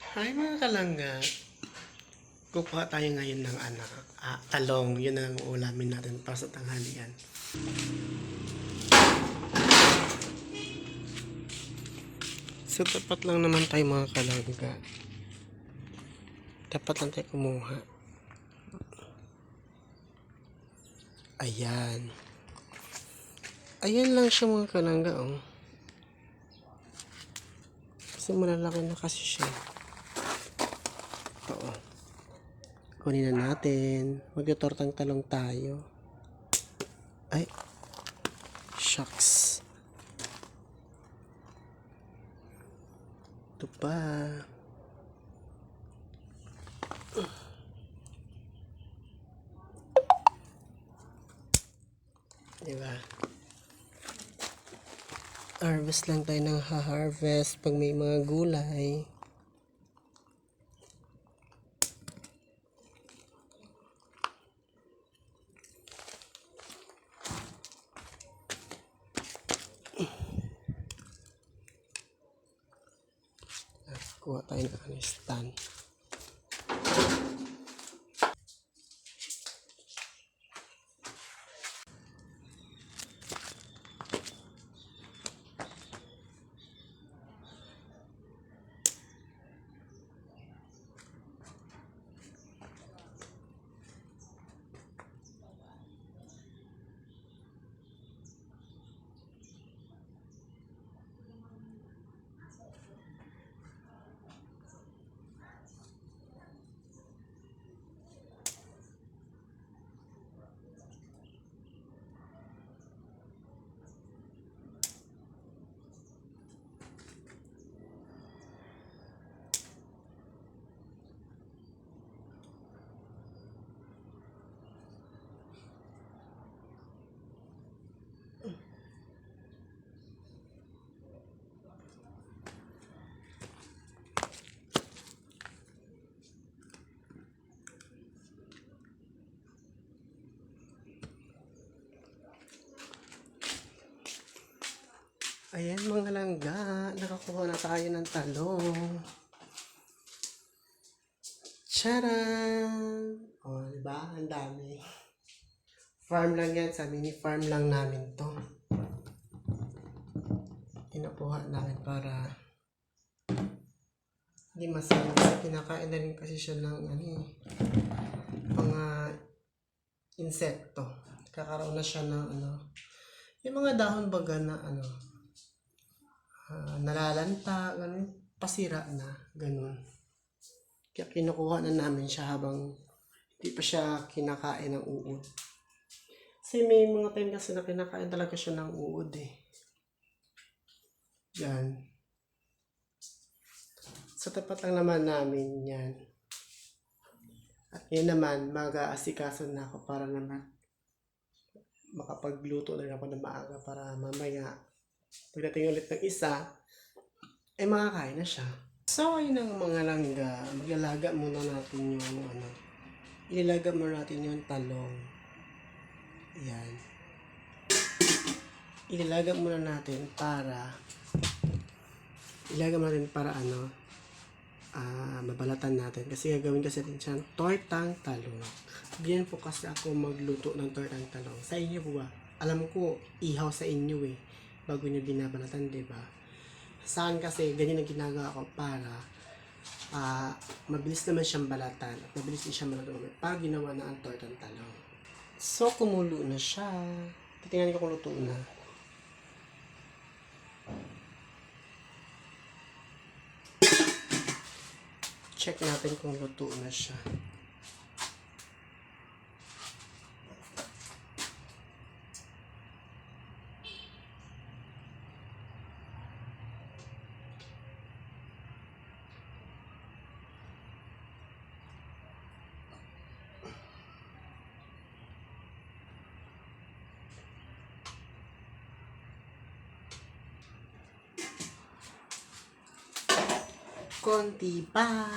Hi mga kalangga. Kukuha tayo ngayon ng talong. Yun ang ulamin natin para sa tanghalian. So tapat lang naman tayo mga kalangga. Dapat lang tayo kumuha. Ayan. Ayan lang siya mga kalangga, oh. Kasi malalaki na kasi siya. Oo. Kunin na natin. Magtutortang talong tayo. Ay. Shucks. Ito pa. Diba? Harvest lang tayo ng harvest pag may mga gulay. Kuha tayo ng stand. Ayan mga langga, nakakuha na tayo ng talong. Charan! O, diba? Ang dami. Farm lang yan. Sa mini farm lang namin to. Kinukuha namin para hindi masama. Kinakain na rin kasi siya ng mga insekto. Kakaroon na siya ng yung mga dahon baga na nalalanta, ganun, pasira na, ganun. Kaya kinukuha na namin siya habang hindi pa siya kinakain ng uod. Kasi may mga time kasi na kinakain talaga siya ng uod eh. Yan. Sa tapat lang naman namin yan. At yun naman, mag-aasikaso na ako para naman makapagluto na ako ng maaga para mamaya pagdating ulit ng isa, ay makakain na siya. So, ayun ang mga langga. Maglalaga muna natin yung Ilaga muna natin yung talong. Ayan. Ilaga muna natin para mabalatan natin. Kasi gagawin kasi natin siyang tortang talong. Diyan po kasi ako magluto ng tortang talong. Sa inyo po ba? Alam ko, ihaw sa inyo eh. Bago nyo binabalatan, diba? Saan kasi, ganyan ang ginagawa ko para mabilis naman siyang balatan at mabilis din siyang maluluto pag ginawa na ang tortang talong. So, kumulo na siya. Titingnan ko kung luto na. Check natin kung luto na siya. Konti pa.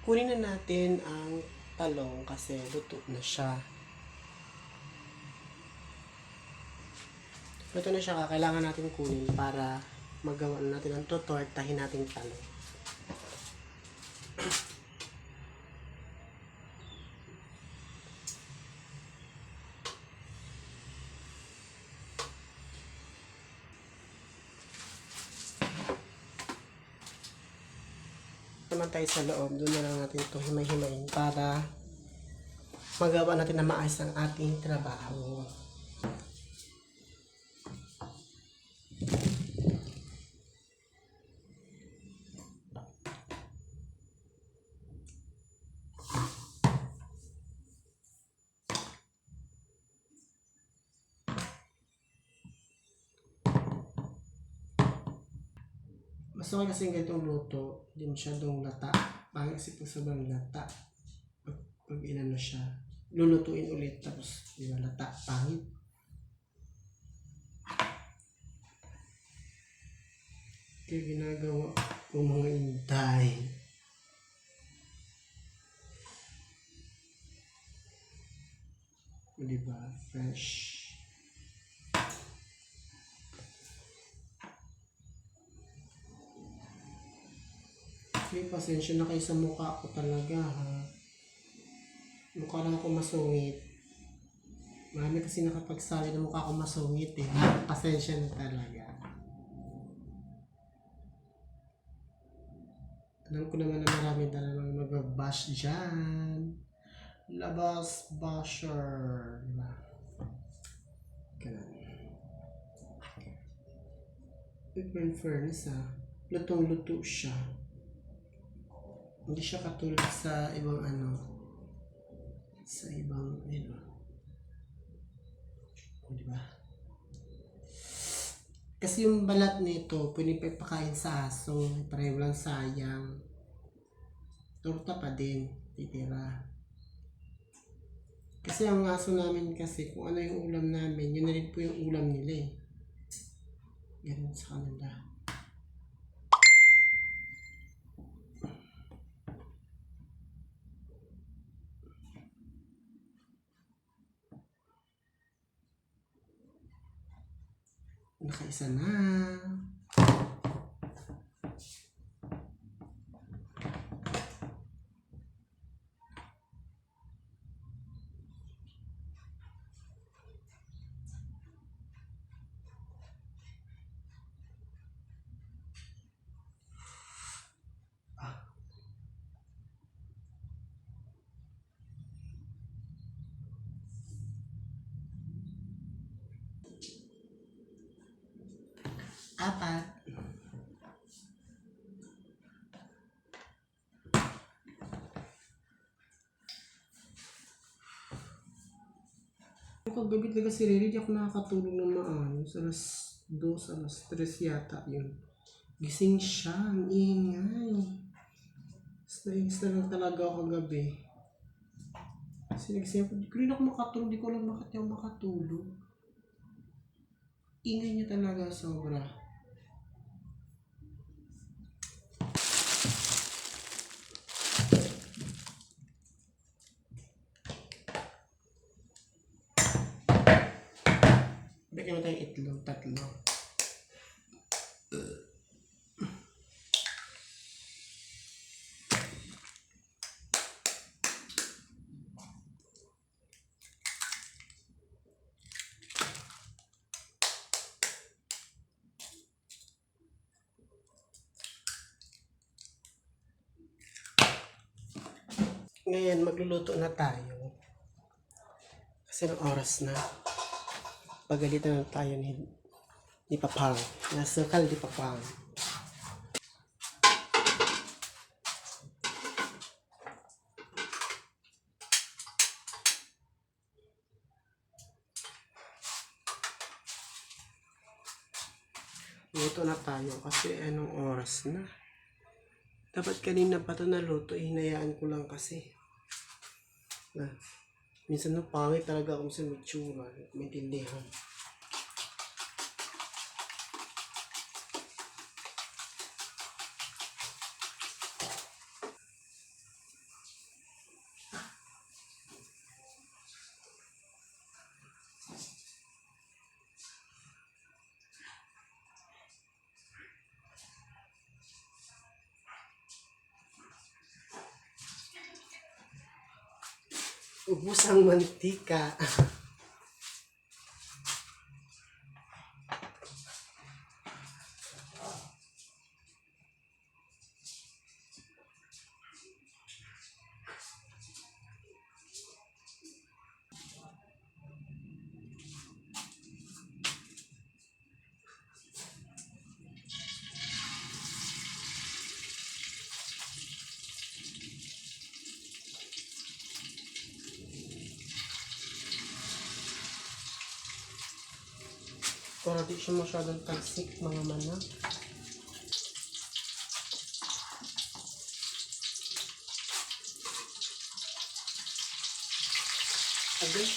Kunin na natin ang talong kasi luto na siya. Luto na siya, kailangan natin kunin para magawa natin ang tutortahin nating talong. naman tayo sa loob, doon na lang natin ito himay-himayin para magawa natin na maayos ang ating trabaho. Mas okay kasi yung ganitong luto, hindi masyadong lata. Pangit kasi pag sobrang lata. Pag inano siya, lulutuin ulit tapos di ba lata, pangit. Kaya ginagawa ko mga intay. Di ba? Fresh. Okay, pasensya na kayo sa mukha ko talaga ha. Mukha lang ako masungit. Marami kasi nakapagsabi na mukha ko masungit eh. Pasensya na talaga. Alam ko naman na marami talagang mag-bash dyan. Labas basher. Diba? Ganun. Pero in fairness ha, lutong-luto siya. Hindi siya katulad sa ibang sa ibang diba? Kasi yung balat nito, pwede pa ipakain sa aso, pareho lang sayang. Torta pa din, titira. Kasi ang aso namin kasi, kung ano yung ulam namin, yun na rin po yung ulam nila eh. Ganun sa kanila. Nakaisa na. Apat. Kagabi talaga si Riri, di ako nakakatulog ng maayos. Alas 2, alas 3 yata yun. Gising siya, ang ingay. Nainis na lang talaga ako kagabi. Kasi nagising ako, di ko rin ako makatulog, di ko alam bakit ako makatulog. Ingay niya talaga sobra. Bigyan mo tayong itlog, 3. Ngayon, magluluto na tayo. Kasi ng oras na. Pagalitan na tayo ni Papang. Nasakal ni Papang. Luto na tayo kasi anong oras na. Dapat kanina pa ito naluto, hinayaan ko lang kasi. Minsan na pangit talaga ako sa mitsura, maintindihan. Ubus ang mantika. Para di siya masyadong talsik mga manang. Okay.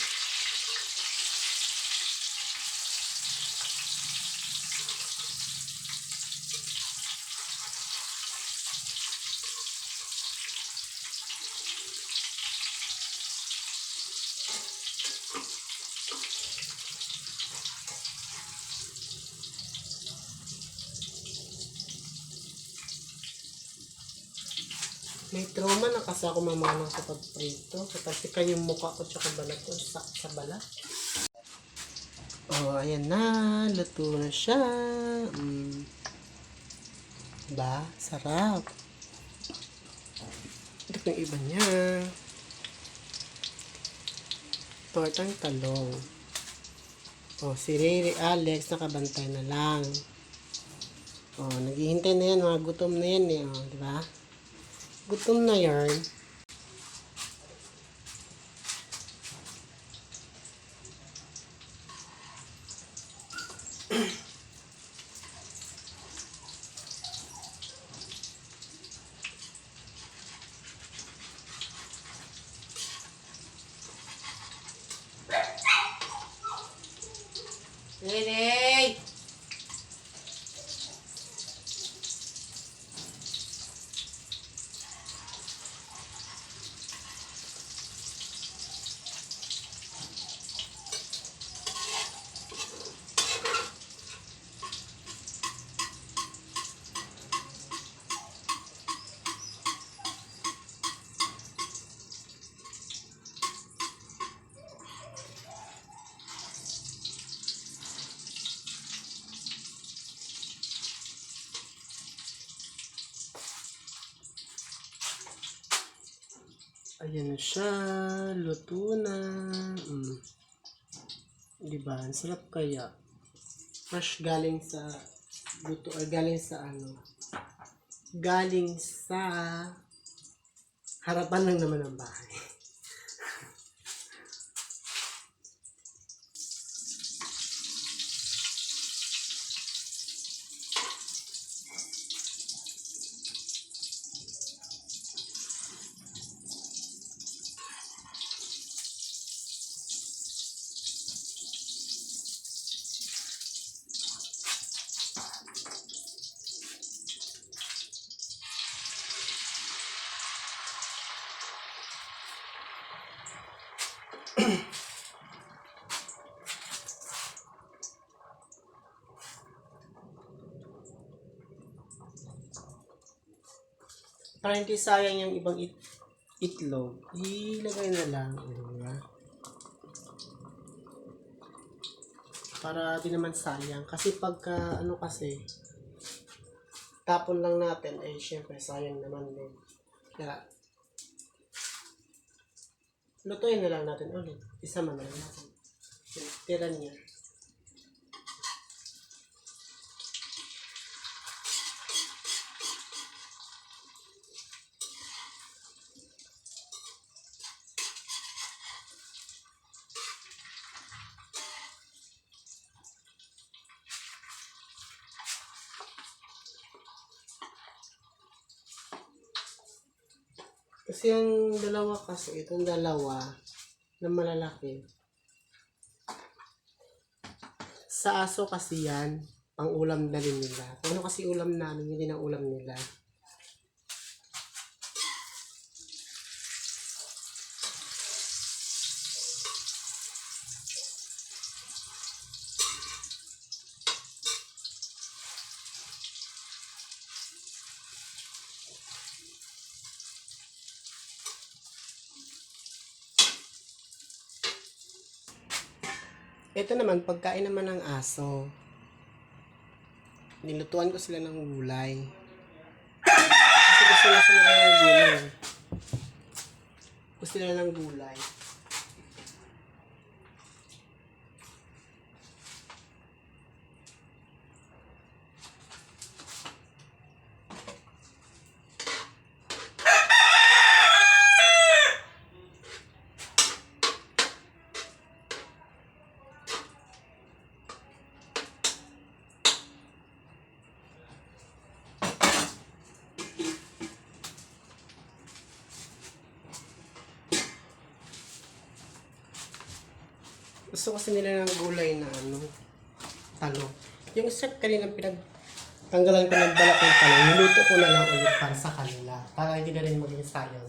May trauma na kasi ako mamana sa pagprito. Katalsikan yung mukha ko tsaka balat ko sa balat. Oh, ayan na. Luto na siya. Diba? Sarap. Ito yung iba niya. Tortang talong. Oh, si Riri Alex nakabantay na lang. Oh, naghihintay na yan. Mga gutom na yan eh. Oh, diba? Gutom na yarn. Riri! Ayan na siya. Luto na. Diba? Ang sarap kaya. Fresh galing sa luto. Or galing sa ano. Galing sa harapan lang naman ng bahay. Para hindi sayang yung ibang itlog, ilagay na lang. Diba? Para di naman sayang. Kasi pagka ano kasi, tapon lang natin, eh syempre sayang naman din. Kaya, lutuin na lang natin ulit. Isama na lang natin. Tira niya. Kasi yung dalawa kasi, itong dalawa na malalaki. Sa aso kasi yan, pang ulam na rin nila. Kung ano kasi ulam namin, yun din ang ulam nila. Ito naman, pagkain naman ng aso. Nilutuan ko sila ng gulay. Kasi gusto na sila ng gulay. Gusto nila ng gulay. Gusto kasi nila ng gulay na talong. Yung isa kanina tanggalan ko ng balat ng talong, niluto ko na lang ulit para sa kanila. Para hindi na rin maging sayang.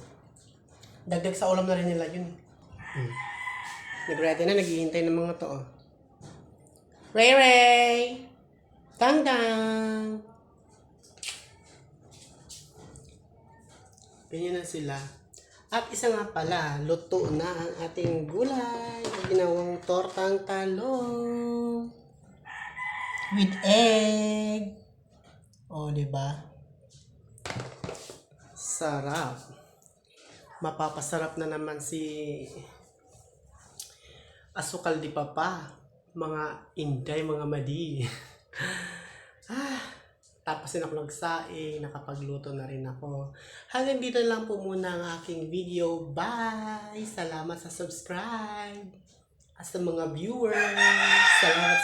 Dagdag sa ulam na rin nila yun. Nag-ready na, naghihintay ng mga to. Oh. Ray Ray! Tang Tang! Ganyan na sila. At isa nga pala, luto na ang ating gulay. Ginawang tortang talong. With egg. O, diba? Sarap. Mapapasarap na naman si asukal di papa. Mga inday, mga madi. Tapos din ako nagsaing, nakapagluto na rin ako. Hanggang dito lang po muna ang aking video. Bye! Salamat sa subscribe. At sa mga viewers, salamat.